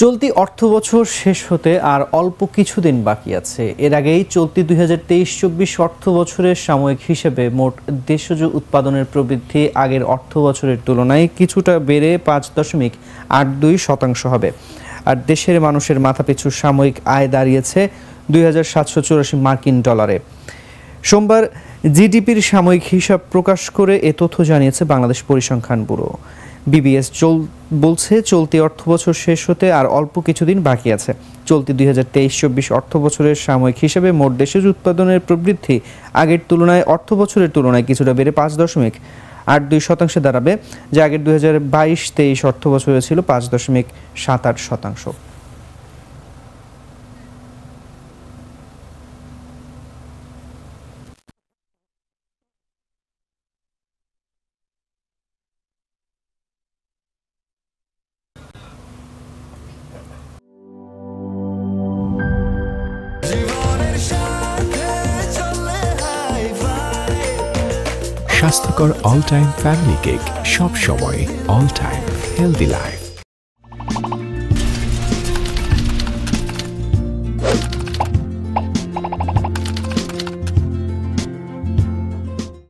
চলতি অর্থবছর শেষ হতে আর অল্প কিছুদিন বাকি আছে। এর আগেই চলতি 2023-24 অর্থবছরের সাময়িক হিসেবে মোট দেশজ উৎপাদনের প্রবৃদ্ধি আগের অর্থবছরের তুলনায় কিছুটা বেড়ে 5.82% হবে। আর দেশের মানুষের মাথাপিছু সাময়িক আয় দাঁড়িয়েছে 2,784 মার্কিন ডলারে। সোমবার জিডিপির সাময়িক হিসাব প্রকাশ করে এ তথ্য জানিয়েছে বাংলাদেশ পরিসংখ্যান ব্যুরো। বিবিএস বলছে চলতি অর্থবছর শেষ হতে আর অল্প কিছুদিন বাকি আছে। চলতি 2023-24 অর্থবছরের সাময়িক হিসেবে মোট দেশজ উৎপাদনের প্রবৃদ্ধি আগের তুলনায় অর্থবছরের তুলনায় কিছুটা বেড়ে 5.82% দাঁড়াবে, যা আগের 2022-23 অর্থবছরে ছিল 5.78%। স্বাস্থ্যকর অল টাইম ফ্যামিলি কেক, সব সময় অল টাইম হেলদি লাইফ।